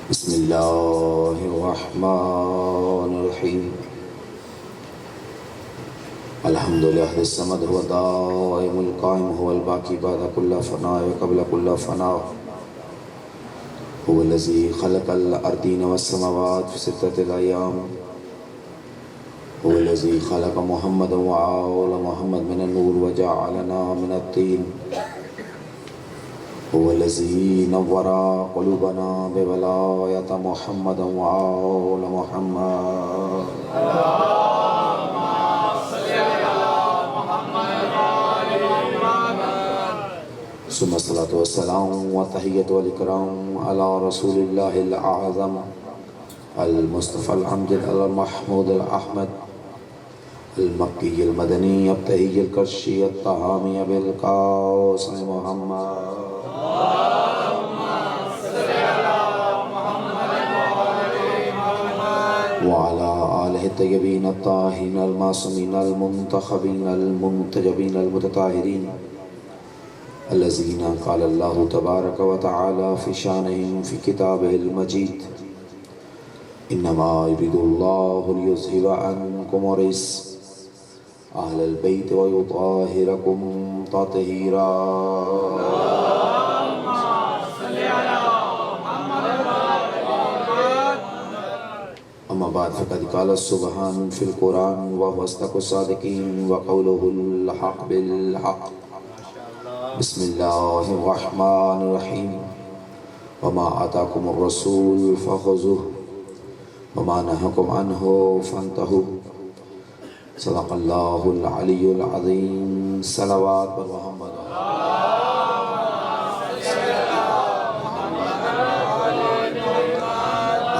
بسم الله الرحمن الرحيم. الحمد لله الصمد هو الدائم القائم هو الباقي بعد كل فناء وقبل كل فناء. هو الذي خلق الأرضين والسماوات في 6 أيام. هو الذي خلق محمد وآل محمد من النور وجعلنا من الطين. هو الذي نور قلوبنا بولاية محمد وآل محمد. ثم الصلاة والسلام والتحية والإكرام على رسول الله الأعظم المصطفى الأمجد المحمود الأحمد المكي المدني الطهي الكرشي الطهامي بالقاسم محمد. وعلى آله الطيبين الطاهرين المعصومين المنتخبين المنتجبين المتطهرين الذين قال الله تبارك وتعالى في شانهم في كتابه المجيد: إنما يريد الله ليذهب عنكم الرجس أهل البيت ويطهركم تطهيرا. أما بعد فقد قال سبحان في القرآن وهو أصدق الصادقين وقوله الحق بالحق. بسم الله الرحمن الرحيم. وما آتاكم الرسول فخذوه وما نهاكم عنه فانتهوا. صدق الله العلي العظيم. صلوات بر محمد.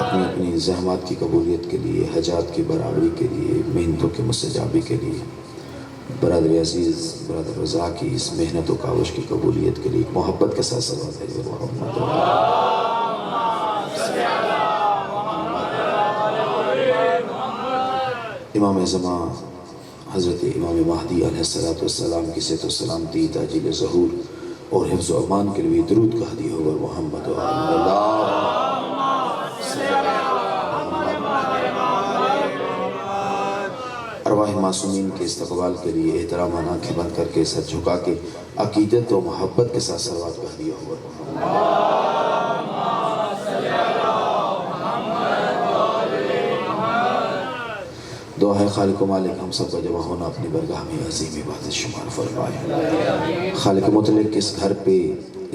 اپنی اپنی زحمات کی قبولیت کے لیے، حاجات کی برابری کے لیے، محنتوں کے مستجابی کے لیے، برادر عزیز برادر رضا کی اس محنت و کاوش کی قبولیت کے لیے محبت کے ساتھ صلوات ہے محمد. امام زمان حضرت امام مہدی علیہ السلام کی صحت و سلامتی، تاجیل ظہور اور حفظ و امان کے لیے درود کا ہدیہ ہو محمد. ارواح معصومین کے استقبال کے لیے احترامانہ آنکھیں بند کر کے سر جھکا کے عقیدت و محبت کے ساتھ صلوات کا ہدیہ ہو دعا ہے خالق و مالک ہم سب کا جمع ہونا اپنی برگاہ میں عظیم عبادت شمار فرمائے. خالق مطلق اس گھر پہ،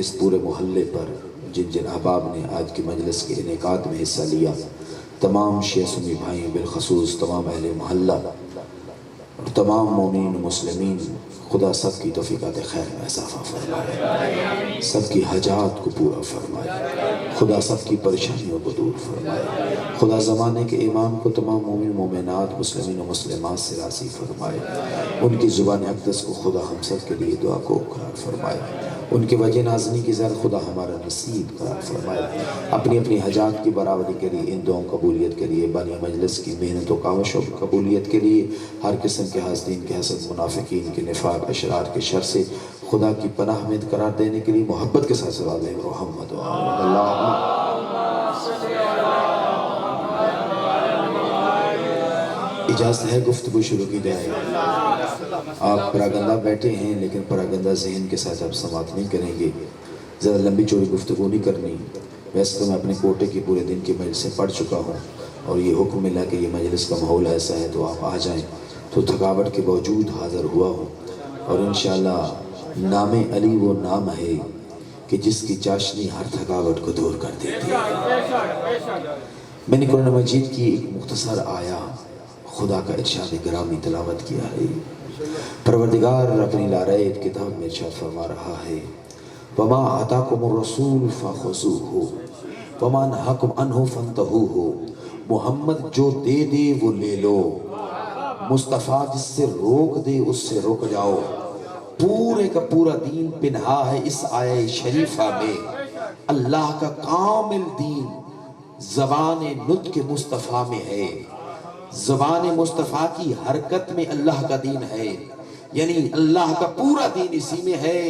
اس پورے محلے پر جن جن احباب نے آج کی مجلس کے انعقاد میں حصہ لیا، تمام شیعہ سنی بھائی بالخصوص تمام اہل محلہ اور تمام مومنین و مسلمین، خدا سب کی توفیقات خیر میں اضافہ فرمائے، سب کی حاجات کو پورا فرمائے، خدا سب کی پریشانیوں کو دور فرمائے، خدا زمانے کے امام کو تمام مومن مومنات مسلمین و مسلمات سے راضی فرمائے، ان کی زبان اقدس کو خدا ہم سب کے لیے دعا کو قرار فرمائے، ان کے وجہ نازنی کی زر خدا ہمارا نصیب قرار فرمائے. اپنی اپنی حاجات کی برابری کے لیے، ان دعاؤں قبولیت کے لیے، بانی مجلس کی محنت و کاوش و قبولیت کے لیے، ہر قسم کے حاسدین کے حسد، منافقین کے نفاق، اشرار کے شر سے خدا کی پناہ میں قرار دینے کے لیے محبت کے ساتھ صلی اللہ محمد اجازت ہے گفتگو شروع کی جائے. آپ پراگندہ بیٹھے ہیں لیکن پراگندہ ذہن کے ساتھ آپ سماعت نہیں کریں گے، زیادہ لمبی چوڑی گفتگو نہیں کرنی. ویسے تو میں اپنے کوٹے کی پورے دن کی مجلسیں پڑھ چکا ہوں اور یہ حکم ملا کہ یہ مجلس کا ماحول ایسا ہے تو آپ آ جائیں، تو تھکاوٹ کے باوجود حاضر ہوا ہوں. اور انشاءاللہ نام علی وہ نام ہے کہ جس کی چاشنی ہر تھکاوٹ کو دور کر دیتی ہے. میں نے قرآن مجید کی ایک مختصر آیا خدا کا ارشاد گرامی تلاوت کیا ہے. پروردگار اپنی لارائت کتاب میں ارشاد فرما رہا ہے: وَمَا آتَاكُمُ الرَّسُولُ فَخُذُوهُ وَمَا نَهَاكُمْ عَنْهُ فَانْتَهُوهُ. محمد جو دے دے وہ لے لو، مصطفیٰ جس سے روک دے اس سے رک جاؤ. پورے کا پورا دین پنہا ہے اس آیہ شریفہ میں. اللہ کا کامل دین زبان نطق مصطفیٰ میں ہے، زبان مصطفیٰ کی حرکت میں اللہ کا دین ہے، یعنی اللہ کا پورا دین اسی میں ہے.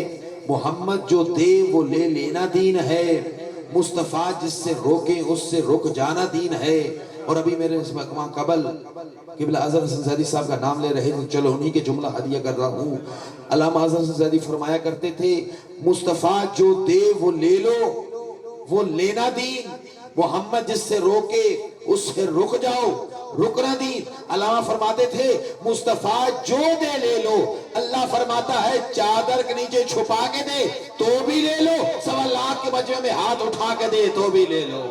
محمد جو دے وہ لے لینا دین ہے، مصطفیٰ جس سے روکے اس سے رک جانا دین ہے۔ اور ابھی میرے وہاں قبل قبلہ اظہر حسن زیدی صاحب کا نام لے رہے تھے، چلو انہی کے جملہ ہدیہ کر رہا ہوں۔ علامہ اظہر حسن زیدی فرمایا کرتے تھے مصطفیٰ جو دے وہ لے لو، وہ لینا دین، محمد جس سے روکے اس سے رک جاؤ، رکنا دین۔ علامہ فرماتے تھے مصطفیٰ جو دے لے لو، اللہ فرماتا ہے چادر کے نیچے چھپا کے دے تو بھی لے لو، 1.25 لاکھ کے مجمع میں ہاتھ اٹھا کے دے تو بھی لے لو۔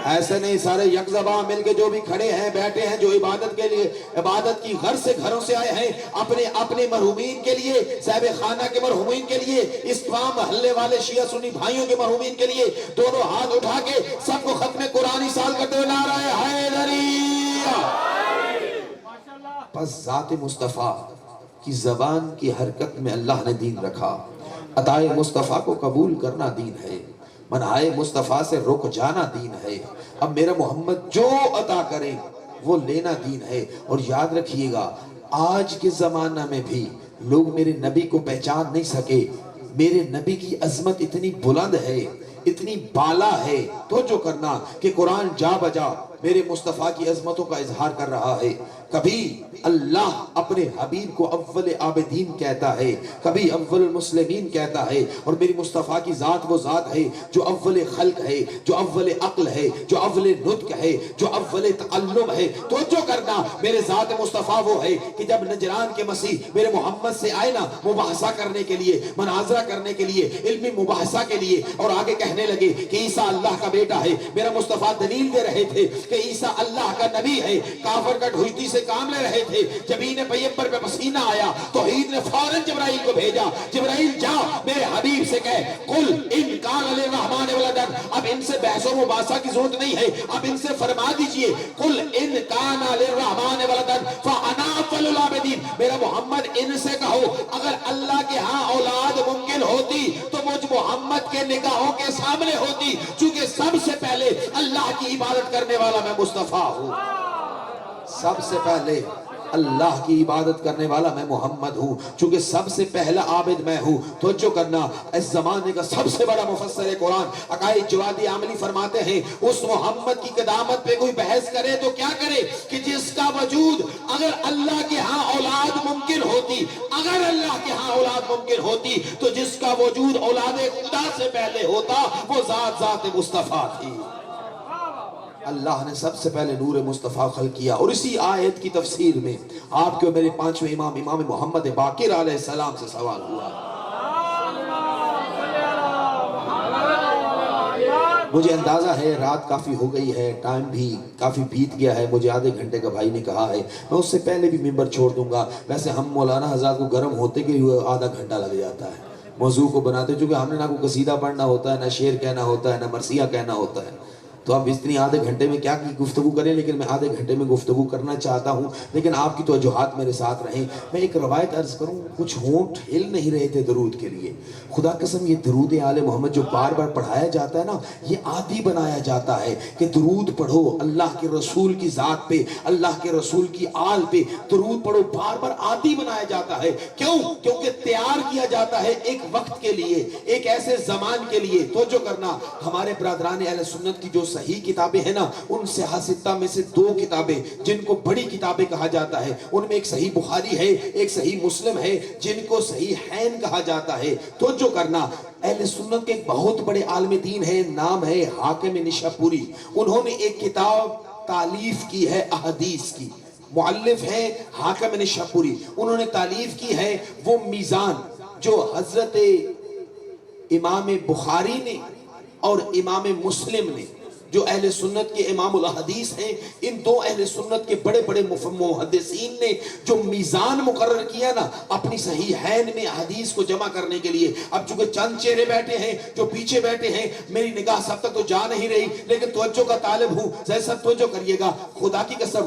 ایسے نہیں، سارے یک زباں مل کے جو بھی کھڑے ہیں بیٹھے ہیں، جو عبادت کے لیے عبادت کی غرض سے گھروں سے آئے ہیں، اپنے مرحومین کے لیے، صاحب خانہ کے مرحومین کے لیے، اس تمام محلے والے شیعہ سنی بھائیوں کے مرحومین کے لیے، دونوں ہاتھ اٹھا کے سب کو ختم قرآنی سال کرتے ہوئے نعرہ حیدری۔ پس ذات مصطفیٰ کی زبان کی حرکت میں اللہ نے دین رکھا۔ عطائے مصطفیٰ کو قبول کرنا دین ہے، منعائے مصطفیٰ سے رک جانا دین ہے۔ اب میرا محمد جو عطا کرے وہ لینا دین ہے۔ اور یاد رکھیے گا آج کے زمانہ میں بھی لوگ میرے نبی کو پہچان نہیں سکے۔ میرے نبی کی عظمت اتنی بلند ہے، اتنی بالا ہے، تو جو کرنا کہ قرآن جا بجا میرے مصطفیٰ کی عظمتوں کا اظہار کر رہا ہے۔ کبھی اللہ اپنے حبیب کو اول عابدین کہتا ہے، کبھی اول المسلمین کہتا ہے، اور میری مصطفیٰ کی ذات وہ ذات ہے جو اول خلق ہے، جو اول عقل ہے، جو اول نطق ہے، جو اول تقلب ہے۔ تو جو کرنا میرے ذات مصطفیٰ وہ ہے کہ جب نجران کے مسیح میرے محمد سے آئے نا مباحثہ کرنے کے لیے، مناظرہ کرنے کے لیے، علمی مباحثہ کے لیے، اور آگے کہنے لگے کہ عیسیٰ اللہ کا بیٹا ہے، میرا مصطفیٰ دلیل دے رہے تھے کہ عیسیٰ اللہ کا نبی ہے، کافر کا ڈھوجتی سے کام لے رہے تھے، جبین پیمبر پہ پسینہ آیا توحید نے فوراً جبرائیل کو بھیجا، جبرائیل جا میرے حبیب سے کہہ قل ان کان للرحمن ولدن۔ اب ان سے بحث و مباحثہ کی ضرورت نہیں ہے، اب ان سے فرما دیجئے قل ان کان للرحمن ولدن فانا اول العابدین۔ میرا محمد ان سے کہو اگر اللہ کے ہاں اولاد ممکن ہوتی تو مجھ محمد کے نگاہوں کے سامنے ہوتی، چونکہ سب سے پہلے اللہ کی عبادت کرنے والا میں مصطفیٰ ہوں، سب سے پہلے اللہ کی عبادت کرنے والا میں محمد ہوں، چونکہ سب سے پہلا عابد میں ہوں۔ توجہ کرنا، اس زمانے کا سب سے بڑا مفسر قرآن عقائد جوادی عاملی فرماتے ہیں اس محمد کی قدامت پہ کوئی بحث کرے تو کیا کرے کہ جس کا وجود اگر اللہ کے ہاں اولاد ممکن ہوتی، اگر اللہ کے ہاں اولاد ممکن ہوتی تو جس کا وجود اولاد خدا سے پہلے ہوتا وہ ذات مصطفیٰ تھی۔ اللہ نے سب سے پہلے نور مصطفیٰ خلق کیا، اور اسی آیت کی تفسیر میں آپ کے میرے پانچویں امام محمد باقر علیہ السلام سے سوال ہوا۔ مجھے اندازہ ہے رات کافی ہو گئی ہے، ٹائم بھی کافی بیت گیا ہے، مجھے آدھے گھنٹے کا بھائی نے کہا ہے، میں اس سے پہلے بھی ممبر چھوڑ دوں گا۔ ویسے ہم مولانا حضرات کو گرم ہوتے کہ آدھا گھنٹہ لگ جاتا ہے موضوع کو بناتے، چونکہ ہم نے نہ کوئی قصیدہ پڑھنا ہوتا ہے، نہ شعر کہنا ہوتا ہے، نہ مرثیہ کہنا ہوتا ہے، تو اب اتنی آدھے گھنٹے میں کیا گفتگو کریں، لیکن میں آدھے گھنٹے میں گفتگو کرنا چاہتا ہوں، لیکن آپ کی توجہات میرے ساتھ رہیں۔ میں ایک روایت عرض کروں، کچھ ہونٹ ہل نہیں رہے تھے درود کے لیے۔ خدا قسم یہ درود آل محمد جو بار بار پڑھایا جاتا ہے نا، یہ عادی بنایا جاتا ہے کہ درود پڑھو اللہ کے رسول کی ذات پہ، اللہ کے رسول کی آل پہ درود پڑھو، بار بار عادی بنایا جاتا ہے۔ کیوں؟ کیونکہ تیار کیا جاتا ہے ایک وقت کے لیے، ایک ایسے زمان کے لیے۔ توجہ کرنا، ہمارے برادران اہل سنت کی جو صحیح کتابیں ہیں نا، ان سے ستہ میں سے 2 کتابیں جن کو بڑی کتابیں کہا جاتا ہے، ان میں ایک صحیح بخاری ہے، ایک صحیح مسلم ہے، جن کو صحیح حین کہا جاتا ہے۔ تو جو کرنا، اہل سنت کے ایک بہت بڑے عالم دین ہے، نام ہے حاکم نشاپوری، انہوں نے ایک کتاب تالیف کی ہے احادیث کی، مؤلف ہے حاکم نشاپوری، انہوں نے تالیف کی ہے وہ میزان جو حضرت امام بخاری نے اور امام مسلم نے، جو اہل سنت کے امام الحدیث ہیں، ان 2 اہل سنت کے بڑے بڑے محدثین نے جو میزان مقرر کیا نا اپنی صحیحین میں حدیث کو جمع کرنے کے لیے۔ اب چونکہ چند چہرے بیٹھے ہیں جو پیچھے بیٹھے ہیں، میری نگاہ سب تک تو جا نہیں رہی، لیکن توجہ کا طالب ہوں، سب توجہ کریے گا، خدا کی قسم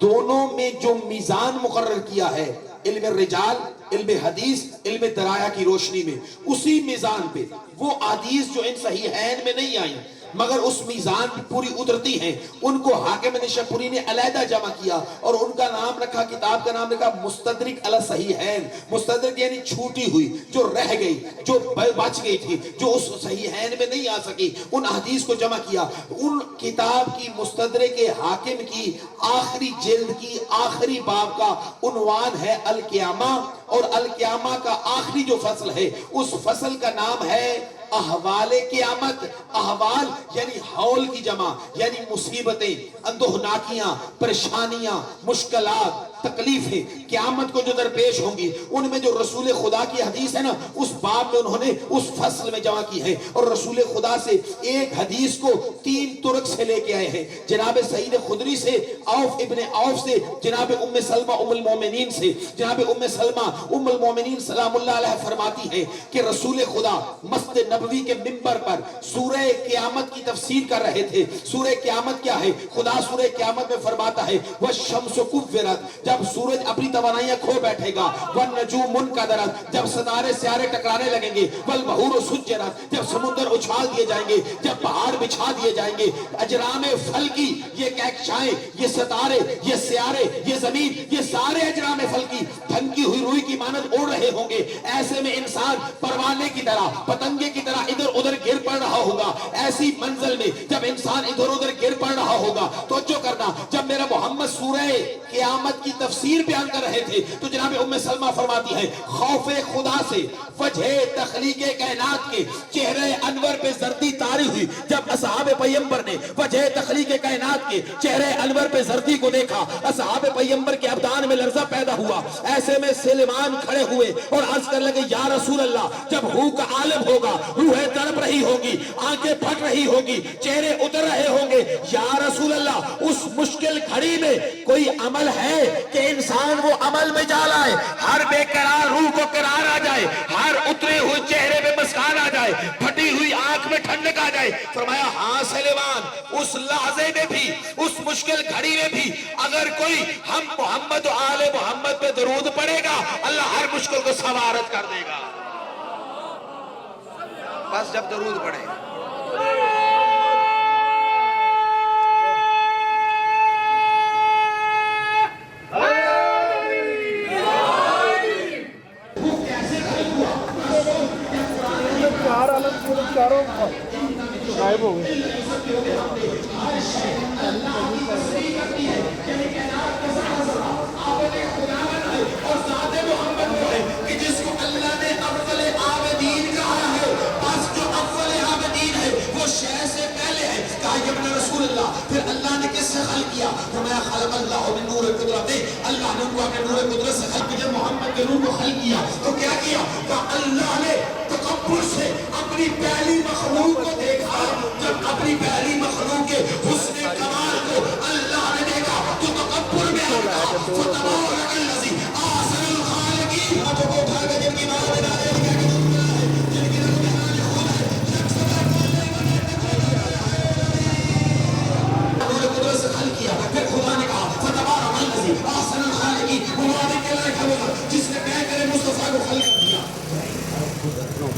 دونوں میں جو میزان مقرر کیا ہے علم الرجال، علم حدیث، علم درایا کی روشنی میں، اسی میزان پہ وہ حدیث جو ان صحیحین میں نہیں آئیں، مگر اس میزان بھی پوری اترتی ہیں. ان کو حاکم نشاپوری نے علیحدہ جمع کیا اور ان کا نام رکھا, کتاب کا نام رکھا مستدرک علی صحیحین. مستدرک یعنی چھوٹی ہوئی, جو رہ گئی, جو بچ گئی تھی, جو اس صحیحین میں نہیں آ سکی, ان حدیث کو جمع کیا. ان کتاب کی مستدرک حاکم کی آخری جلد کی آخری باب کا عنوان ہے القیامہ, اور القیامہ کا آخری جو فصل ہے اس فصل کا نام ہے احوال قیامت. احوال یعنی حول کی جمع, یعنی مصیبتیں, اندوہناکیاں, پریشانیاں, مشکلات, تکلیفیں قیامت کو جو درپیش ہوں گی, ان میں جو رسول خدا کی حدیث ہے نا, اس باب میں انہوں نے اس فصل میں جمع کی ہے. اور رسول خدا سے ایک حدیث کو 3 طرق سے لے کے آئے ہیں. جناب سعید خدری سے, عوف ابن عوف سے, جناب ام سلمہ ام المومنین سے. جناب ام سلمہ ام المومنین سلام اللہ علیہ فرماتی ہے کہ رسول خدا مسجد نبوی کے منبر پر سورہ قیامت کی تفسیر کر رہے تھے. سورہ قیامت کیا ہے؟ خدا سورہ قیامت میں فرماتا ہے وَالشَّمْسُ كُوِّرَتْ, جب سورج اپنی توانائیاں کھو بیٹھے گا, وَالنَّجُومُ مُنْقَدَرَتْ, جب ستارے سیارے ٹکرانے لگیں گے, وَالْبَحُورُ سُجِّرَتْ, جب سمندر اچھال دیے جائیں گے, جب پہاڑ بچھا دیے جائیں گے, اجرام فلکی, یہ کہکشائیں, یہ ستارے, یہ سیارے, یہ زمین, یہ سارے اجرام فلکی دھنکی ہوئی روئی کی مانند اڑ رہے ہوں گے. ایسے میں انسان پروانے کی طرح, پتنگے کی طرح ادھر ادھر گر پڑ رہا ہوگا. ایسی منزل میں جب انسان ادھر ادھر گر پڑ رہا ہوگا, توجہ کرنا, جب میرا محمد سورہ قیامت کی تفسیر بیان کر رہے تھے تو جناب ام سلمہ فرماتی ہے خوف خدا سے وجہ تخلیق کائنات کے چہرے انور پہ زردی طاری ہوئی. جب اصحاب پیمبر نے وجہ تخلیق کائنات کے چہرے انور پہ زردی کو دیکھا, اصحاب پیمبر کے ابدان میں لرزہ پیدا ہوا. ایسے میں سلیمان کھڑے ہوئے اور عرض کر لگے یا رسول اللہ, جب ہو کا عالم ہوگا, روحیں تڑپ رہی ہوگی, آنکھیں پھٹ رہی ہوگی, چہرے اتر رہے ہوں گے, یا رسول اللہ اس مشکل گھڑی میں کوئی عمل ہے کہ انسان وہ عمل میں جا لائے, ہر بے قرار روح کو قرار آ جائے, ہر اترے ہوئے چہرے میں مسکان آ جائے, پھٹی ہوئی آنکھ میں ٹھنڈک آ جائے. فرمایا ہاں سلیمان, اس لحظے میں بھی, اس مشکل گھڑی میں بھی اگر کوئی ہم محمد و آل محمد پہ درود پڑے گا, اللہ ہر مشکل کو سوارت کر دے گا. بس جب درود پڑھے. چاروں غائب ہو گئے. جس کو اللہ نے اول عابدین کہا ہے, بس جو اول عابدین ہے وہ شے سے پہلے ہے. کہا یہ ابن رسول اللہ. پھر اللہ نے کس سے خلق کیا؟ فرمایا خلق اللہ من نور قدرت, اللہ نے ان کو اپنے نور قدرت سے خلق کیا. جب محمد کے نور کو خلق کیا تو کیا کیا؟ کہا اللہ نے تکبر سے اپنی پہلی مخلوق کو دیکھا. جب اپنی پہلی مخلوق کے حسن کمال کو اللہ نے دیکھا تو تکبر میں آ گیا. فتبارک الذی احسن الخالقین. اب وہ اٹھا کے جن کی ماں بنا دے گا کہ تم کیا ہے, جن کی رب بنا دے خود ہے, شخص میں بولے نور قدرت سے خلق کیا. پھر خدا نے کہا فتبارک الذی احسن الخالقین. مبارک کے لائق ہے وہ جس نے کہہ کر مصطفیٰ کو خلق کیا.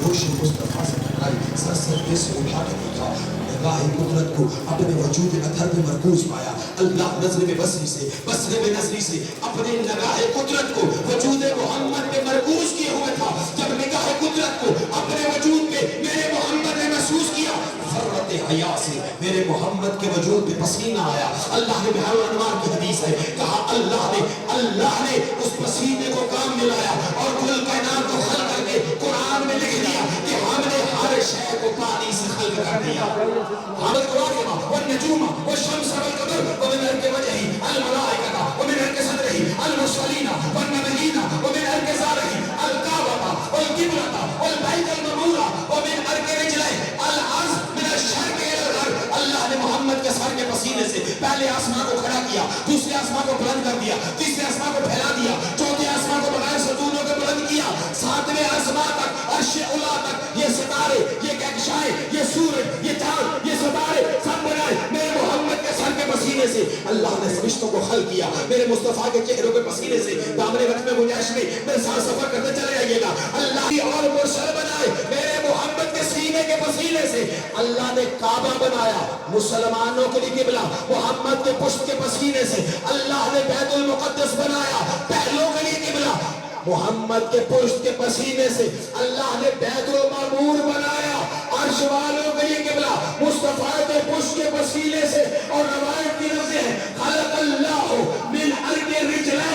روشن مصطفیٰ سے ٹکرائی, سر سجدے سے اٹھا کے دیکھا, نگاہ قدرت کو اپنے وجود اطہر میں مرکوز پایا. اللہ نظر میں بصری سے, بصر میں نظری سے اپنے نگاہ قدرت کو وجود محمد میں مرکوز کیے ہوئے تھا. جب نگاہ قدرت کو اپنے وجود میں میرے محمد نے محسوس کیا, ذرت حیا سے میرے محمد کے وجود میں پسینہ آیا. اللہ نے بحر الانوار کی حدیث ہے, کہا اللہ نے اس پسینے کو کام میں لایا اور کل کائنات کو خلق کر کے قرآن میں لکھ دیا کہ ہم نے ہر شے کو پانی سے خلق کر دیا. حامد قرآن والنجوم والشمس والقمر ومن ارک وجہی الملائکہ ومن ارک صدرہی المرسلین والنبیین ومن ارک زارہی الکعبہ والقبلہ والبیت المعمور ومن ارک رجلہ الارض من الشرق الى الغرب. اللہ نے محمد کے سر کے پسینے سے پہلے آسمان کو کھڑا کیا, دوسرے آسمان کو بلند کر دیا, تیسرے آسمان کو پھیلا دیا, چوتھے آسمان کو بغیر ستونوں کے بلند کیا, ساتویں آسمان تک عرش اولا تک یہ ستارے, یہ کہکشائیں, یہ سورج, یہ چاند, یہ ستارے سب بنائے میرے محمد کے سر کے پسینے سے. اللہ نے فرشتوں کو خلق کیا میرے مصطفیٰ کے چہروں کے پسینے سے. دامن وقت میں گنجائش میں میرے ساتھ سفر کرتے چلے جائیے گا. اللہ اور مرسل بنائے میرے محمد کے سینے کے پسینے سے. اللہ نے کعبہ بنایا مسلمانوں کے لیے قبلہ، محمد کے پشت کے پسینے سے اللہ نے بیت المقدس بنایا پہلوں کے لیے قبلہ، محمد کے پشت کے پسینے سے اللہ نے بیت المعمور بنایا عرش والوں کے لیے قبلہ، مصطفیٰ کے پشت کے پسینے سے، اور روایت کی لفظ ہے خلق اللہ من ارک رجلہ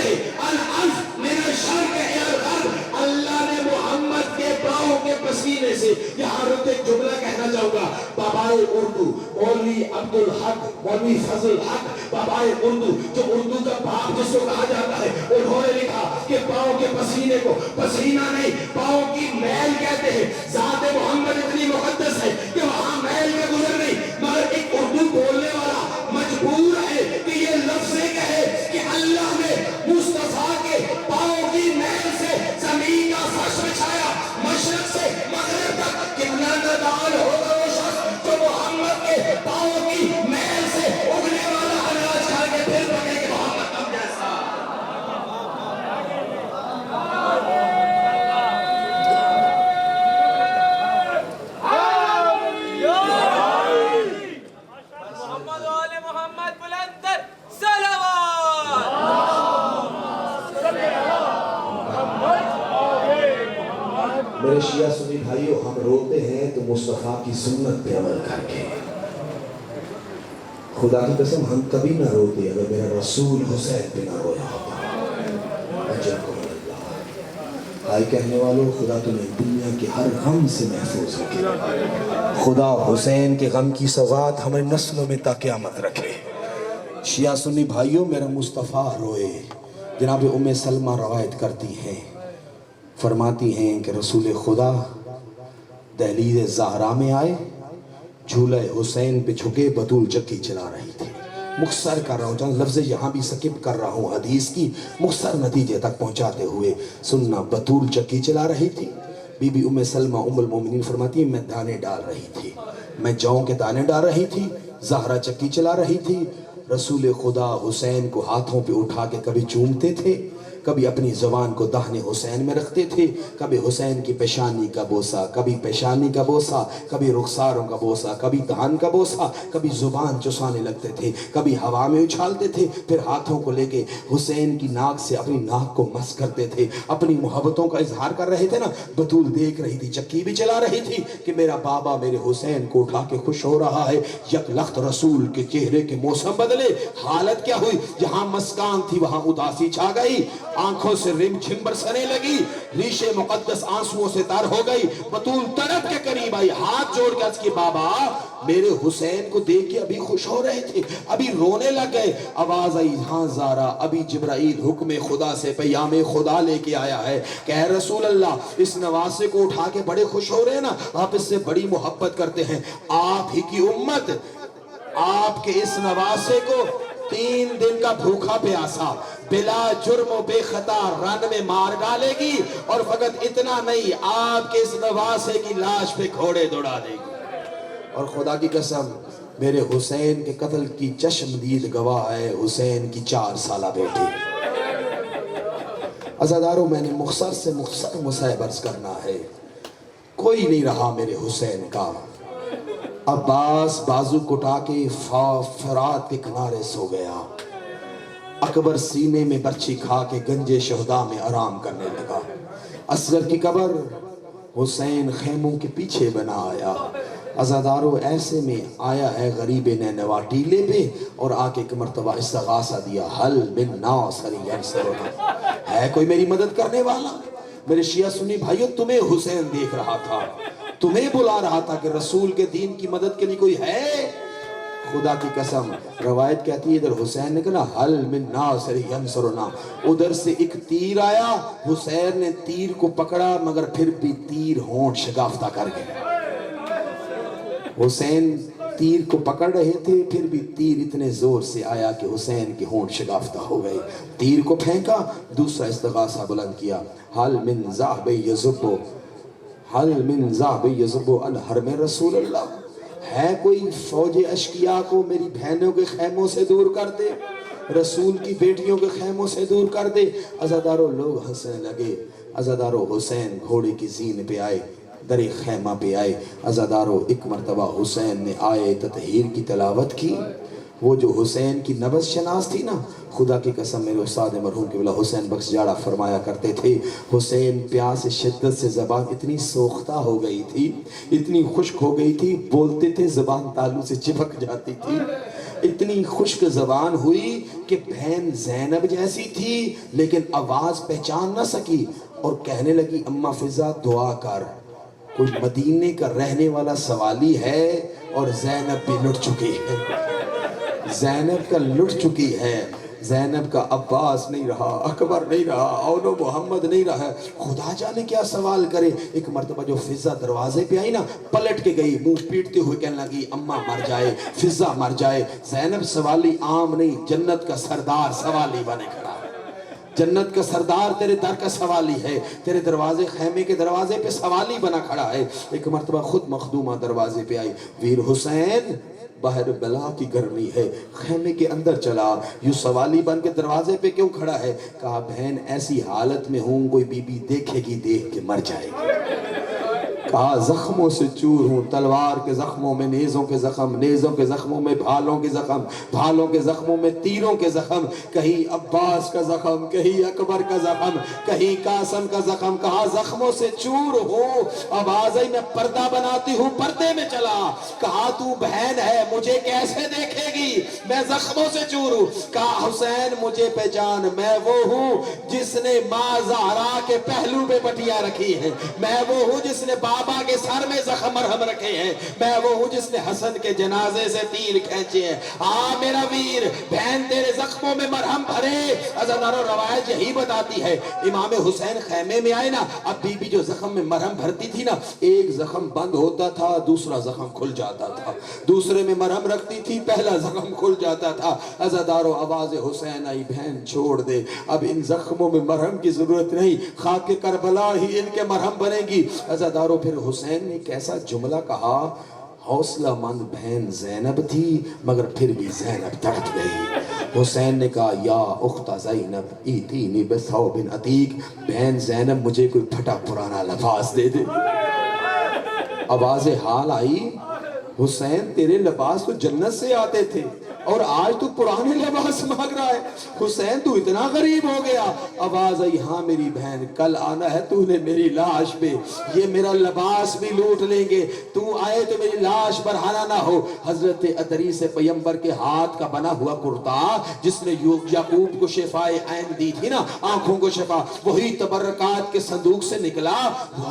الارض من الشرق الى الغرب، اللہ نے محمد کے پاؤں کے پسینے سے، یہاں رک ایک جملہ کہنا چاہوں گا، بابائے اردو مولوی عبدالحق مولوی فضل حق بابائے اردو، جو اردو کا باپ جس کو کہا جاتا ہے، انہوں نے لکھا کہ پاؤں کے پسینے کو پسینہ نہیں پاؤں کی میل کہتے ہیں، ذات محمد اتنی مقدس ہے کہ وہاں میل کا گزر نہیں، مگر ایک اردو بولنے والا مجبور ہے کہ یہ لفظ کہے کہ اللہ نے مصطفیٰ کے پاؤں کی میل سے زمین کا فرش بچھایا، مشرق سے مغرب تک، کتنا نادان ہوگا وہ شخص جو محمد کے پاؤں کی میل سے اگنے والا اناج کھا کے پھر پکے کہ محمد کم جیسا۔ محمد و آل محمد بلندر صلوات۔ میرے شیعہ سنی بھائیو، ہم روتے ہیں تو مصطفیٰ کی سنت پہ عمل کر کے، خدا کی قسم ہم کبھی نہ روتے اگر میرا رسول حسین پہ نہ رویا ہوتا۔ اجرکم اللہ، آئی کہنے والوں، خدا تمہیں دنیا کے ہر غم سے محفوظ رکھے، خدا حسین کے غم کی سوغات ہمیں نسلوں میں تا قیامت رکھے۔ شیعہ سنی بھائیوں، میرا مصطفیٰ روئے۔ جناب ام سلمہ روایت کرتی ہیں، فرماتی ہیں کہ رسول خدا دہلیز زہرا میں آئے، جھولہ حسین پہ جھکے، بطول چکی چلا رہی تھی۔ مختصر کر رہا ہوں، چند لفظ یہاں بھی سکپ کر رہا ہوں حدیث کی، مختصر نتیجے تک پہنچاتے ہوئے سننا۔ بطول چکی چلا رہی تھی، بی بی ام سلمہ ام المومنین فرماتی ہیں میں دانے ڈال رہی تھی، میں جوں کے دانے ڈال رہی تھی، زہرا چکی چلا رہی تھی۔ رسول خدا حسین کو ہاتھوں پہ اٹھا کے کبھی چومتے تھے، کبھی اپنی زبان کو دہنے حسین میں رکھتے تھے، کبھی حسین کی پیشانی کا بوسہ، کبھی پیشانی کا بوسہ، کبھی رخساروں کا بوسہ، کبھی دہن کا بوسہ، کبھی زبان چسانے لگتے تھے، کبھی ہوا میں اچھالتے تھے، پھر ہاتھوں کو لے کے حسین کی ناک سے اپنی ناک کو مس کرتے تھے، اپنی محبتوں کا اظہار کر رہے تھے نا۔ بطول دیکھ رہی تھی، چکی بھی چلا رہی تھی کہ میرا بابا میرے حسین کو اٹھا کے خوش ہو رہا ہے۔ یک لخت رسول کے چہرے کے موسم بدلے، حالت کیا ہوئی، جہاں مسکان تھی وہاں اداسی چھا گئی، آنکھوں سے رم جھم برسنے لگی، ریش مقدس آنسوؤں سے تر ہو گئی۔ بطول تڑپ کے قریب آئی، ہاتھ جوڑ کے عرض کی بابا میرے حسین کو دیکھ کے ابھی خوش ہو رہے تھے، ابھی رونے لگ گئے۔ آواز آئی ہاں زارا، ابھی جبرائیل حکم خدا سے پیام خدا لے کے آیا ہے کہ اے رسول اللہ اس نواسے کو اٹھا کے بڑے خوش ہو رہے ہیں نا، آپ اس سے بڑی محبت کرتے ہیں، آپ ہی کی امت آپ کے اس نواسے کو 3 دن کا بھوکا پیاسا بلا جرم و بے خطا رن میں مار ڈالے گی، اور فقط اتنا نہیں آپ کے اس نواسے کی لاش پہ گھوڑے دوڑا دے گی۔ اور خدا کی قسم میرے حسین کے قتل کی چشمدید گواہ ہے حسین کی 4 سالہ بیٹی۔ عزاداروں، میں نے مختصر سے مختصر مصائب عرض کرنا ہے، کوئی نہیں رہا میرے حسین کا۔ عباس بازو کٹا کے فرات کے کنارے سو گیا، اکبر سینے میں برچھی کھا کے گنجے شہداء میں آرام کرنے لگا، اصغر کی قبر حسین خیموں کے پیچھے بنا آیا۔ عزاداروں، ایسے میں آیا ہے غریب نینوا ٹیلے پہ اور آ کے ایک مرتبہ استغاثہ دیا، حل من ناصر ینصرنا، ہے کوئی میری مدد کرنے والا؟ میرے شیعہ سنی بھائیو، تمہیں حسین دیکھ رہا تھا، تمہیں بلا رہا تھا کہ رسول کے دین کی مدد کے لیے کوئی ہے؟ خدا کی قسم روایت کہتی ہے ادھر حسین نے کہا حل من ناصر ینصرنا، ادھر سے ایک تیر آیا، حسین نے تیر کو پکڑا مگر پھر بھی تیر ہونٹ شگافتہ کر گیا۔ حسین تیر کو پکڑ رہے تھے، پھر بھی تیر اتنے زور سے آیا کہ حسین کے ہونٹ شگافتہ ہو گئے۔ تیر کو پھینکا، دوسرا استغاثہ بلند کیا، حل من ذہب یذب، حل من ذہب یذب عن حرم رسول اللہ، ہے کوئی فوج اشقیاء کو میری بہنوں کے خیموں سے دور کر دے، رسول کی بیٹیوں کے خیموں سے دور کر دے۔ عزاداروں، لوگ ہنسنے لگے۔ عزاداروں، حسین گھوڑے کی زین پہ آئے، در خیمہ پہ آئے۔ عزادارو ایک مرتبہ حسین نے آئے تطہیر کی تلاوت کی۔ وہ جو حسین کی نبض شناس تھی نا، خدا کی قسم میرے استاد مرحوم قبلہ حسین بخش جاڑا فرمایا کرتے تھے، حسین پیاس شدت سے زبان اتنی سوختہ ہو گئی تھی، اتنی خشک ہو گئی تھی، بولتے تھے زبان تالو سے چپک جاتی تھی۔ اتنی خشک زبان ہوئی کہ بہن زینب جیسی تھی لیکن آواز پہچان نہ سکی، اور کہنے لگی اماں فضا دعا کر، کوئی مدینے کا رہنے والا سوالی ہے اور زینب بھی لٹ چکی ہے، زینب کا لٹ چکی ہے۔ زینب کا عباس نہیں رہا، اکبر نہیں رہا، اولو محمد نہیں رہا، خدا جانے کیا سوال کرے۔ ایک مرتبہ جو فضا دروازے پہ آئی نا، پلٹ کے گئی، منہ پیٹتے ہوئے کہنے لگی اماں مر جائے، فضا مر جائے۔ زینب سوالی عام نہیں، جنت کا سردار سوالی بنے کھڑا ہے، جنت کا سردار تیرے در کا سوالی ہے، تیرے دروازے خیمے کے دروازے پہ سوالی بنا کھڑا ہے۔ ایک مرتبہ خود مخدومہ دروازے پہ آئی، ویر حسین باہر بلا کی گرمی ہے، خیمے کے اندر چلا، یوں سوالی بن کے دروازے پہ کیوں کھڑا ہے؟ کہا بہن ایسی حالت میں ہوں کوئی بی بی دیکھے گی دیکھ کے مر جائے گی۔ کہا زخموں سے چور ہوں، تلوار کے زخموں میں نیزوں کے زخم، نیزوں کے زخموں میں بھالوں کے زخم، بھالوں کے زخموں میں تیروں کے زخم، کہیں عباس کا زخم، کہیں اکبر کا زخم، کہیں قاسم کا زخم۔ کہا زخموں سے چور ہوں، آواز آئی میں پردہ بناتی ہوں، پردے میں چلا۔ کہا تو بہن ہے مجھے کیسے دیکھے گی، میں زخموں سے چور ہوں۔ کہا حسین مجھے پہچان، میں وہ ہوں جس نے ماں زہرا کے پہلو پہ پٹیاں رکھی ہیں، میں وہ ہوں جس نے بابا کے سر میں زخم مرہم رکھے ہیں، میں وہ ہوں جس نے حسن کے جنازے سے تیر کھینچے ہیں۔ میرا ویر بہن تیرے زخموں میں مرہم بھرے۔ عزادارو روایت یہی بتاتی ہے، امام حسین خیمے میں آئے نا، اب بی بی جو زخم میں مرہم بھرتی تھی نا، ایک زخم بند ہوتا تھا دوسرا زخم کھل جاتا تھا، دوسرے میں مرہم رکھتی تھی پہلا زخم کھل جاتا تھا۔ عزادارو آواز حسین آئی بہن چھوڑ دے، اب ان زخموں میں مرہم کی ضرورت نہیں، خاک کربلا ہی ان کے مرہم بنے گی۔ عزادارو پھر حسین نے کیسا جملہ کہا، حوصلہ مند بہن زینب تھی مگر پھر بھی زینب تڑپ گئی۔ حسین نے کہا یا اخت زینب ایتینی بثوب عتیق، بہن زینب مجھے کوئی پھٹا پرانا لباس دے دے۔ آواز حال آئی حسین تیرے لباس تو جنت سے آتے تھے اور آج تو پرانے لباس مانگ رہا ہے، حسین تو اتنا غریب ہو گیا۔ آواز آئی ہاں میری بہن کل آنا ہے تو نے میری لاش پہ، یہ میرا لباس بھی لوٹ لیں گے، تو آئے تو میری لاش پر ہانا نہ ہو۔ حضرت ادریس پیمبر کے ہاتھ کا بنا ہوا کرتا جس نے یعقوب کو شفائے عین دی تھی نا، آنکھوں کو شفا، وہی تبرکات کے صندوق سے نکلا،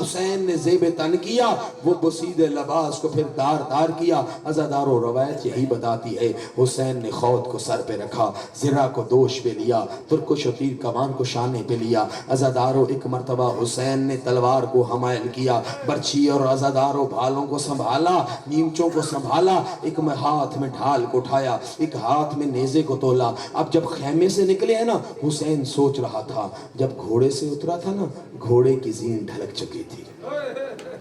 حسین نے زیب تن کیا، وہ بسید لباس کو پھر دار دار کیا۔ عزادارو روایت یہی بتاتی ہے، حسین نے خود کو سر پہ رکھا، زرہ کو دوش پہ لیا، ترکش و تیر کمان کو شانے پہ لیا۔ عزادارو ایک مرتبہ حسین نے تلوار کو حمائل کیا، برچھی اور عزادارو بھالوں کو سنبھالا، نیمچوں کو سنبھالا، ایک ہاتھ میں ڈھال کو اٹھایا، ایک ہاتھ میں نیزے کو تولا۔ اب جب خیمے سے نکلے ہیں نا، حسین سوچ رہا تھا، جب گھوڑے سے اترا تھا نا، گھوڑے کی زین ڈھلک چکی تھی،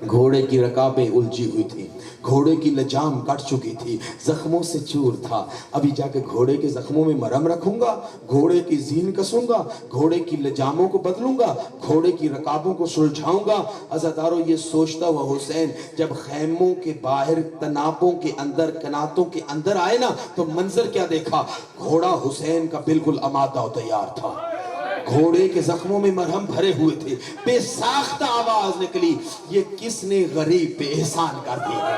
گھوڑے کی رکابیں الجھی ہوئی تھی، گھوڑے کی لجام کٹ چکی تھی، زخموں سے چور تھا۔ ابھی جا کے گھوڑے کے زخموں میں مرہم رکھوں گا، گھوڑے کی زین کسوں گا، گھوڑے کی لجاموں کو بدلوں گا، گھوڑے کی رکابوں کو سلجھاؤں گا۔ عزادارو یہ سوچتا ہوا حسین جب خیموں کے باہر تنابوں کے اندر کناتوں کے اندر آئے نا، تو منظر کیا دیکھا، گھوڑا حسین کا بالکل آمادہ و تیار تھا، گھوڑے کے زخموں میں مرہم بھرے ہوئے تھے۔ بے ساختہ آواز نکلی، یہ کس نے غریب پہ احسان کر دیا،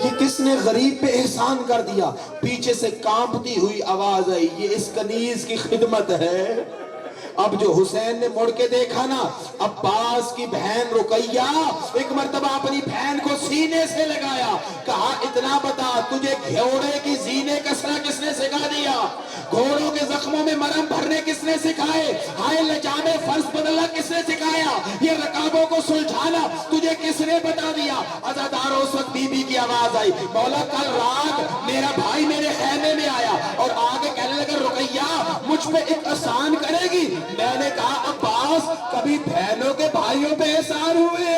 یہ کس نے غریب پہ احسان کر دیا۔ پیچھے سے کانپتی ہوئی آواز آئی، یہ اس کنیز کی خدمت ہے۔ اب جو حسین نے مڑ کے دیکھا نا، عباس کی بہن رقیہ ایک مرتبہ اپنی بہن کو سینے سے لگایا، کہا اتنا بتا تجھے گھوڑے کی زینے کسنا کس نے سکھا دیا، گھوڑوں کے زخموں میں مرہم بھرنے کس نے سکھائے، ہائے لجامے فرض بدلنا کس نے سکھایا، یہ رکابوں کو سلجھانا تجھے کس نے بتا دیا۔ عزادارو اس وقت بی بی کی آواز آئی، مولا کل رات میرا بھائی میرے خیمے میں آیا اور آگے کہنے لگا رقیہ مجھ پہ ایک احسان کرے گی۔ میں نے کہا عباس کبھی بہنوں کے بھائیوں پہ احسان ہوئے،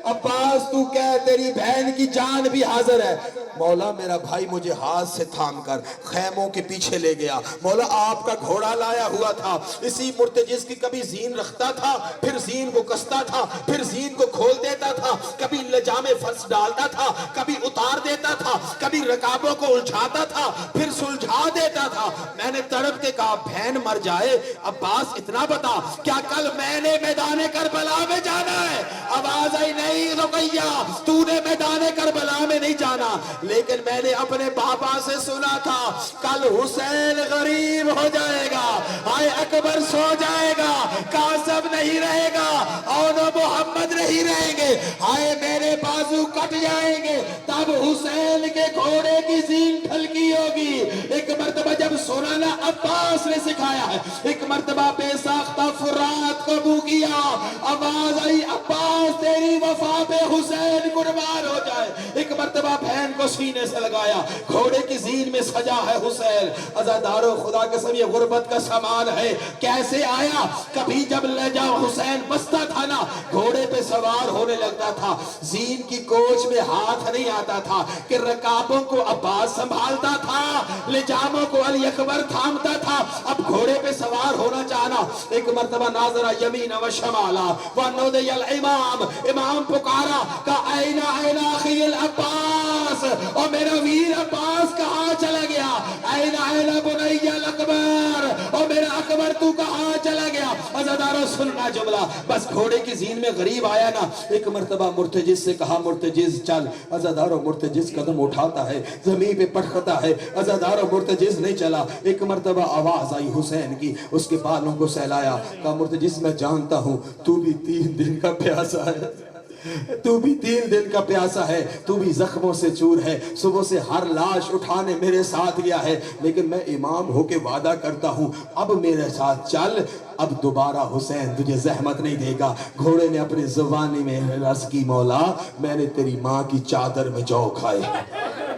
عباس تو کہہ تیری بہن کی جان بھی حاضر ہے۔ مولا میرا بھائی مجھے ہاتھ سے تھام کر خیموں کے پیچھے لے گیا۔ مولا آپ کا گھوڑا لایا ہوا تھا، اسی مرتجز کی کبھی زین رکھتا تھا، پھر زین کو کستا تھا، پھر زین کو کھول دیتا تھا، کبھی لجام فرس ڈالتا تھا، کبھی اتار دیتا تھا، کبھی رکابوں کو الجھاتا تھا، پھر سلجھا دیتا تھا۔ میں نے تڑپ کے کہا بہن مر جائے عباس اتنا بتا، کیا کل میں نے میدان کربلا میں جانا ہے؟ آواز آئی نہیں رقیہ، تو نے میدان کربلا میں نہیں جانا، لیکن میں نے اپنے بابا سے سنا تھا کل حسین غریب ہو جائے گا، آئے اکبر سو جائے گا، قاسم نہیں رہے گا، اور محمد نہیں رہیں گے، آئے میرے بازو کٹ جائیں گے، تب حسین کے گھوڑے کی زین ٹھلکی ہوگی۔ ایک مرتبہ جب سنانا عباس نے سکھایا ہے، ایک مرتبہ بے ساختہ فرات کو بو کیا، آواز آئی عباس تیری وفا پہ حسین قربان ہو جائے۔ ایک مرتبہ بہن کو سینے سے لگایا، گھوڑے کی زین میں سجا ہے حسین۔ عزادارو خدا کے سب یہ غربت کا سامان ہے، کیسے آیا؟ کبھی جب لجا حسین بستا تھا نا، گھوڑے پہ سوار ہونے لگتا تھا، زین کی کوچ میں ہاتھ نہیں آتا تھا کہ رکابوں کو عباس سنبھالتا تھا، لجاموں کو علی اکبر تھامتا تھا۔ اب گھوڑے پہ سوار ہونا چاہنا، ایک مرتبہ ناظرہ یمین و شمالا ونودی الامام، امام پکارا کہ این این اخی العباس، اور میرا ویر عباس کہاں چلا گیا؟ این این بنی الاکبر، اور میرا اکبر تو کہاں چلا گیا؟ عزادارو سننا جملہ، بس گھوڑے کی زین میں غریب آیا نا، ایک مرتبہ مرتجز سے کہا مرتجز چل۔ عزادارو مرتجز قدم اٹھاتا ہے، زمین پہ پٹکتا ہے، عزادارو مرتجز نہیں چلا۔ ایک مرتبہ آواز آئی حسین کی، اس کے بالوں کو سہلایا، کہا مرتجز میں جانتا ہوں تو بھی 3 دن کا پیاسا ہے، تو بھی 3 دن کا پیاسا ہے، تو بھی زخموں سے چور ہے، صبح سے ہر لاش اٹھانے میرے ساتھ گیا ہے، لیکن میں امام ہو کے وعدہ کرتا ہوں اب میرے ساتھ چل، اب دوبارہ حسین تجھے زحمت نہیں دے گا۔ گھوڑے نے اپنی زبانی میں عرض کی مولا میں نے تیری ماں کی چادر میں جو کھائے،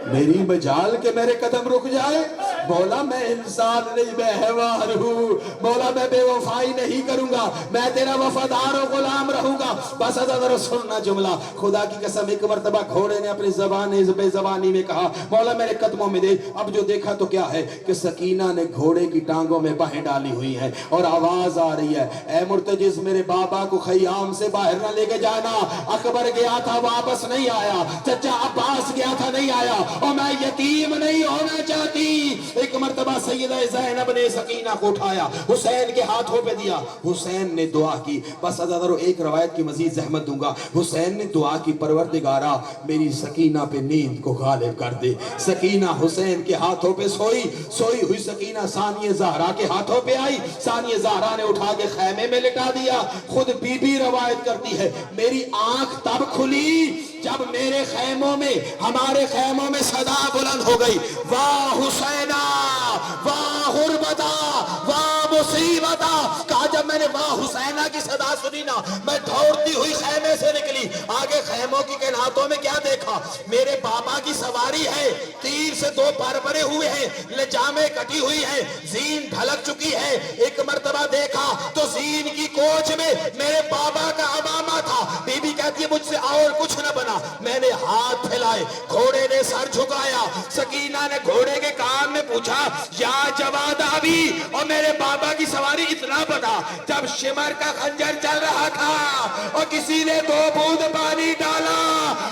میری مجال کے میرے قدم رک جائے، مولا میں انسان نہیں میں حیوان ہوں، مولا میں بے وفائی نہیں کروں گا، میں تیرا وفادار و غلام رہوں گا۔ بس ذرا سننا جملہ، خدا کی قسم ایک مرتبہ گھوڑے نے اپنی بے زبانی میں کہا مولا میرے قدموں میں دے۔ اب جو دیکھا تو کیا ہے کہ سکینہ نے گھوڑے کی ٹانگوں میں باہیں ڈالی ہوئی ہیں اور آواز آ رہی ہے اے مرتجز میرے بابا کو خیام سے باہر نہ لے کے جانا، اکبر گیا تھا واپس نہیں آیا، چچا عباس گیا تھا نہیں آیا، اور میں یتیم نہیں ہونا چاہتی۔ ایک مرتبہ سیدہ زینب نے سکینہ کو اٹھایا، حسین کے ہاتھوں پہ دیا، حسین نے دعا کی۔ بس ذرا ایک روایت کی مزید زحمت دوں گا، حسین نے دعا کی پروردگارا میری سکینہ پہ نیند کو غالب کر دے۔ سکینہ حسین کے ہاتھوں پہ سوئی ہوئی سکینہ ثانیہ زہرا کے ہاتھوں پہ آئی، ثانیہ زہرا نے اٹھا کے خیمے میں لٹا دیا۔ خود بی بی روایت کرتی ہے میری آنکھ تب کھلی جب میرے خیموں میں ہمارے خیموں میں صدا بلند ہو گئی واہ حسینہ واہ غربتہ واہ مصیبتہ۔ کہا جب میں نے واہ حسینہ کی صدا سنی نا میں دوڑتی ہوئی خیمے سے نکلی، آگے خیموں کی کناتوں میں کیا دیکھا؟ میرے بابا کی سواری ہے، تیر سے 2 پر بنے ہوئے ہیں، لجامیں کٹی ہوئی ہیں، زین ڈھلک چکی ہے۔ ایک مرتبہ دیکھا تو زین کی کوچ میں میرے بابا کا امامہ تھا۔ بی بی کہتی ہے مجھ سے اور کچھ نہ بنا، میں نے ہاتھ پھیلائے، گھوڑے نے سر جھکایا، سکینہ نے گھوڑے کے کان میں پوچھا یا جواد ابھی، اور میرے بابا کی سواری اتنا بتا جب شمر کا خنجر چل رہا تھا اور کسی نے 2 بوند پانی ڈالا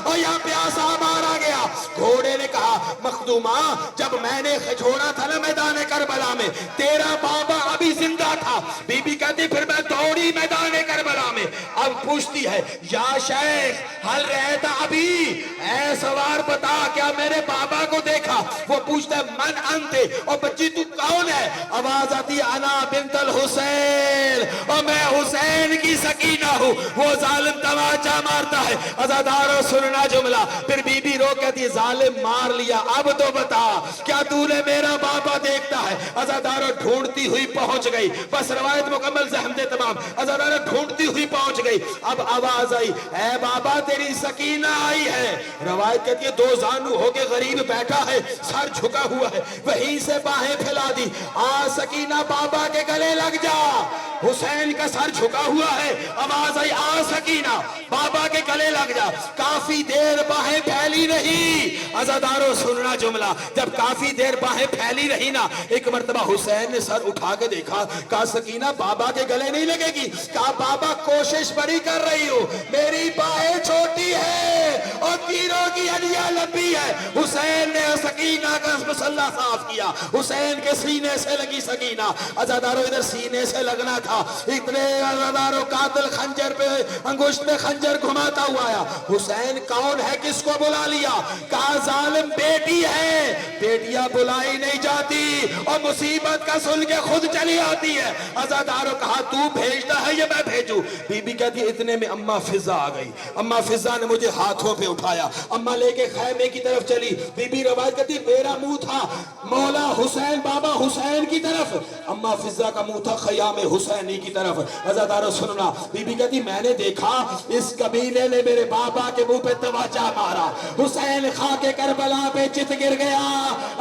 اور یا پیاسا مارا گیا۔ گھوڑے نے کہا مخدومہ جب میں نے چھوڑا تھا نا میدان کربلا میں تیرا بابا ابھی زندہ تھا۔ بی بی کہتی پھر میں دوڑی میدان کربلا میں، اب پوچھتی ہے یا شیخ حل رہتا ابھی، اے سوار بتا کیا میرے بابا کو دیکھا؟ وہ پوچھتا ہے من انتے، اور بچی تو کون ہے؟ آواز آتی ہے انا بنت الحسین، اور میں حسین کی سکینہ ہوں۔ وہ ظالم تماچا مارتا ہے، عزادارو سننا جملہ، پھر بی بی رو کہتی ہے ظالم مار لیا اب تو بتا کیا تو نے میرا بابا دیکھتا ہے؟ عزادارو ڈھونڈتی ہوئی پہنچ گئی، بس روایت مکمل زحم دے تمام، عزادارو ڈھونڈتی ہوئی پہنچ گئی۔ اب آواز آئی اے بابا تیری سکینہ آئی ہے۔ روایت کہتی ہے 2 زانو ہو کے غریب بیٹھا ہے، سر جھکا ہوا ہے، وہیں سے باہیں پھیلا دی، آ سکینہ بابا کے گلے لگ جا۔ حسین کا سر جھکا ہوا ہے. آواز آئی آ سکینہ بابا کے گلے لگ جا. کافی دیر باہیں پھیلی نہیں. عزادارو سننا جملہ, جب کافی دیر باہیں پھیلی رہی نا, ایک مرتبہ حسین نے سر اٹھا کے دیکھا. کہا سکینہ بابا کے گلے نہیں لگے گی. کہا بابا کوشش بڑی کر رہی ہوں, میری باہیں چھوٹی ہے اور تیروں کی اڈیاں لمبی ہے. حسین نے سکینہ کا مسلح صاف کیا. حسین کے سینے سے لگی سکینہ. عزادارو ادھر سینے سے لگنا تھا. اتنے عزادارو قاتل خنجر پہ انگشت میں خنجر گھماتا ہوا آیا. حسین کون ہے, کس کو بلا لیا؟ کہا ظالم بیٹی ہے, بیٹیاں بلائی نہیں جاتی اور مصیبت کا سن کے خود چلی آتی ہے. عزادارو کہا تو بھیجتا ہے یا میں بھیجوں؟ بی بی کہتی اتنے میں اماں فضا آ گئی. اماں فضا نے مجھے ہاتھوں پہ اٹھایا, اماں لے کے خیمے کی طرف چلی. بی بی روایت کرتی میرا منہ تھا مولا حسین بابا حسین کی طرف, اماں فضا کا منہ تھا خیام حسینی کی طرف. عزادارو سننا, بی بی کہتی میں نے دیکھا اس قبیلے نے میرے بابا کے منہ پہ توجہ مارا, حسین خاک کربلا پہ چت گر گیا.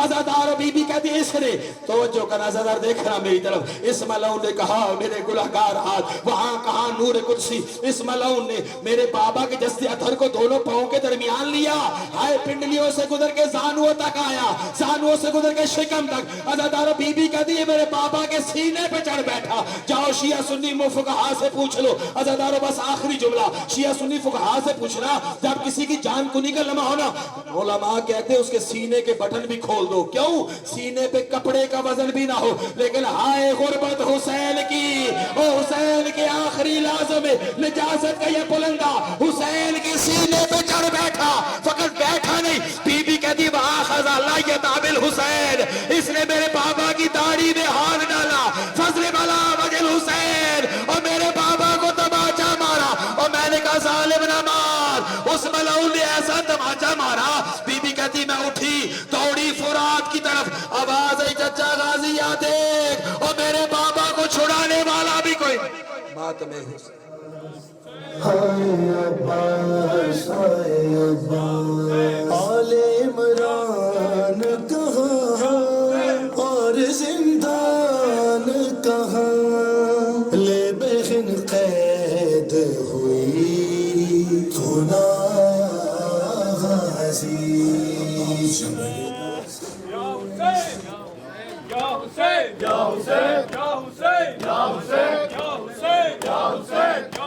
عزادارو بی بی کہتی اس نے توجہ کرنا, عزادار دیکھ رہا میری طرف. اس ملعون نے کہا میرے گنہگار ہاتھ, وہاں کہا نور قدسی. اس ملعون نے میرے بابا کے جسد اطہر کو دونوں پاؤں کے درمیان لیا, ہائے پنڈلیوں سے گزر کے زانووں تک آیا, زانووں سے گزر کے شکم تک. عزادارو بی بی کہتی ہے میرے بابا کے سینے پہ چڑھ بیٹھا. جاؤ شیعہ سنی فقہا سے پوچھ لو. عزادارو بس آخری جملہ, شیعہ سنی فقہا سے پوچھنا جب کسی کی جان کنی کا لمحہ ہونا, علماء کہتے ہیں اس کے سینے کے بٹن بھی کھول دو. کیوں؟ سینے پہ کپڑے کا وزن بھی نہ ہو. لیکن ہائے غربت حسین کی, او حسین کے آخری لازم نجازت کا یہ پلندہ حسین کے سینے پہ چڑھ بیٹھا. فقط بیٹھا نہیں, بی بی کہتی وآخذ لیۃ بالحسین, اس نے میرے بابا کی داڑھی میں ہاتھ ڈالا. فضل بلا وجل حسین, اور میرے بابا کو تماچا مارا. اور میں نے کہا ظالم نہ مار. اس ملعون نے ایسا تماچا مارا, بی بی کہتی میں اٹھی دوڑی فرات کی طرف. آواز آئی چچا غازی آ دیکھ, اور میرے بابا کو چھڑانے والا بھی کوئی بات میں حسین. آل عمران کہاں اور زندان کہاں, لے بہن قید ہوئی تو نہ غازی. Ya Hussein, Ya Hussein, Ya Hussein, Ya Hussein, Ya Hussein, Ya Hussein, Ya Hussein, Ya Hussein.